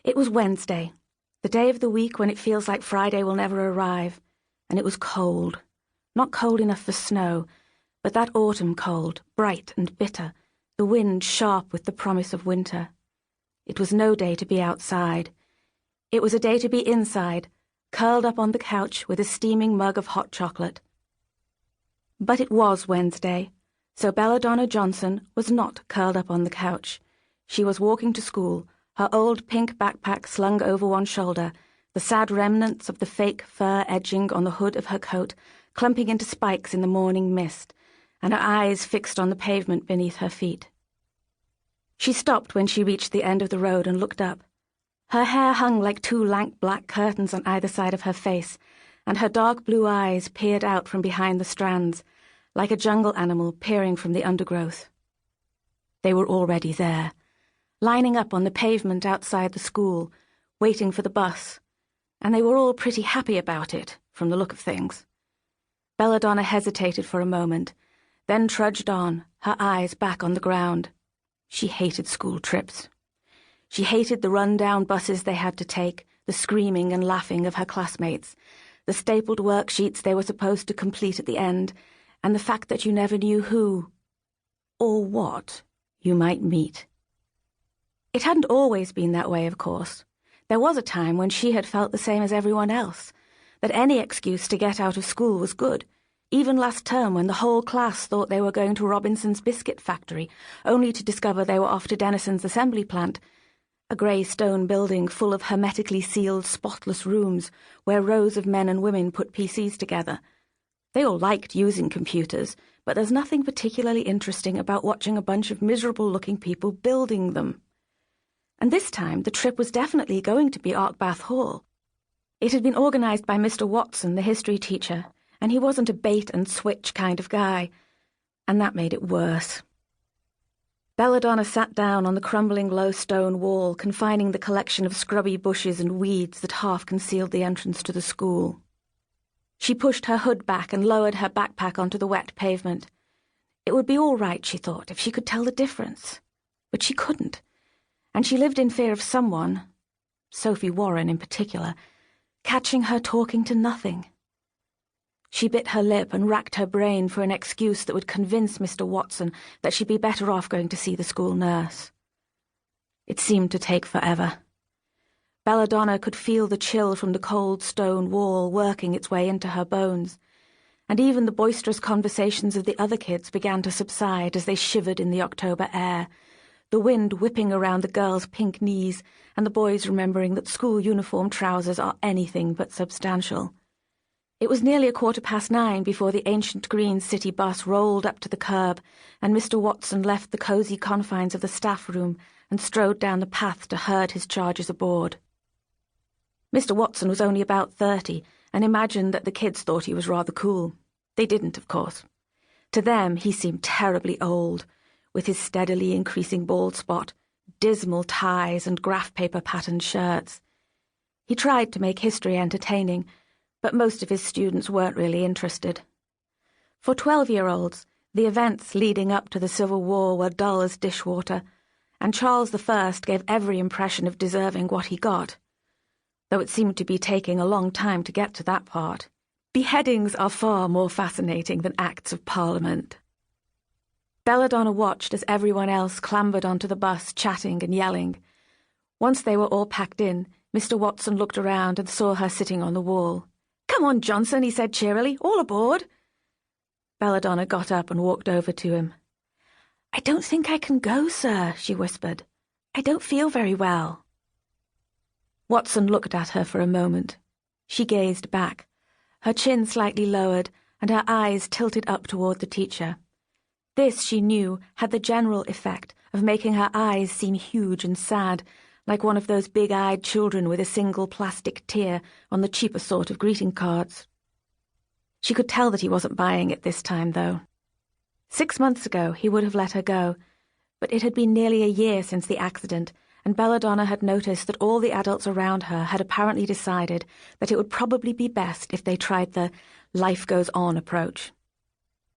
It was Wednesday, the day of the week when it feels like Friday will never arrive, and it was cold. Not cold enough for snow, but that autumn cold, bright and bitter, the wind sharp with the promise of winter. It was no day to be outside. It was a day to be inside, curled up on the couch with a steaming mug of hot chocolate. But it was Wednesday, so Belladonna Johnson was not curled up on the couch. She was walking to school, her old pink backpack slung over one shoulder, the sad remnants of the fake fur edging on the hood of her coat clumping into spikes in the morning mist, and her eyes fixed on the pavement beneath her feet. She stopped when she reached the end of the road and looked up. Her hair hung like two lank black curtains on either side of her face, and her dark blue eyes peered out from behind the strands, like a jungle animal peering from the undergrowth. They were already there, lining up on the pavement outside the school, waiting for the bus, and they were all pretty happy about it, from the look of things. Belladonna hesitated for a moment, then trudged on, her eyes back on the ground. She hated school trips. She hated the run-down buses they had to take, the screaming and laughing of her classmates, the stapled worksheets they were supposed to complete at the end, and the fact that you never knew who, or what, you might meet. It hadn't always been that way, of course. There was a time when she had felt the same as everyone else, that any excuse to get out of school was good, even last term when the whole class thought they were going to Robinson's biscuit factory, only to discover they were off to Dennison's assembly plant, a grey stone building full of hermetically sealed, spotless rooms where rows of men and women put PCs together. They all liked using computers, but there's nothing particularly interesting about watching a bunch of miserable-looking people building them. And this time the trip was definitely going to be Arkbath Hall. It had been organised by Mr. Watson, the history teacher, and he wasn't a bait-and-switch kind of guy, and that made it worse. Belladonna sat down on the crumbling low stone wall, confining the collection of scrubby bushes and weeds that half concealed the entrance to the school. She pushed her hood back and lowered her backpack onto the wet pavement. It would be all right, she thought, if she could tell the difference. But she couldn't, and she lived in fear of someone, Sophie Warren in particular, catching her talking to nothing. She bit her lip and racked her brain for an excuse that would convince Mr. Watson that she'd be better off going to see the school nurse. It seemed to take forever. Belladonna could feel the chill from the cold stone wall working its way into her bones, and even the boisterous conversations of the other kids began to subside as they shivered in the October air, the wind whipping around the girls' pink knees and the boys remembering that school uniform trousers are anything but substantial. It was nearly 9:15 before the ancient green city bus rolled up to the curb and Mr. Watson left the cosy confines of the staff room and strode down the path to herd his charges aboard. Mr. Watson was only about 30 and imagined that the kids thought he was rather cool. They didn't, of course. To them, he seemed terribly old, with his steadily increasing bald spot, dismal ties and graph paper patterned shirts. He tried to make history entertaining, but most of his students weren't really interested. For 12-year-olds, the events leading up to the Civil War were dull as dishwater, and Charles I gave every impression of deserving what he got, though it seemed to be taking a long time to get to that part. Beheadings are far more fascinating than Acts of Parliament. Belladonna watched as everyone else clambered onto the bus, chatting and yelling. Once they were all packed in, Mr. Watson looked around and saw her sitting on the wall. "Come on, Johnson," he said cheerily. "All aboard." Belladonna got up and walked over to him. "I don't think I can go, sir," she whispered. "I don't feel very well." Watson looked at her for a moment. She gazed back, her chin slightly lowered and her eyes tilted up toward the teacher. This, she knew, had the general effect of making her eyes seem huge and sad, like one of those big-eyed children with a single plastic tear on the cheaper sort of greeting cards. She could tell that he wasn't buying it this time, though. 6 months ago, he would have let her go, but it had been nearly a year since the accident, and Belladonna had noticed that all the adults around her had apparently decided that it would probably be best if they tried the life-goes-on approach.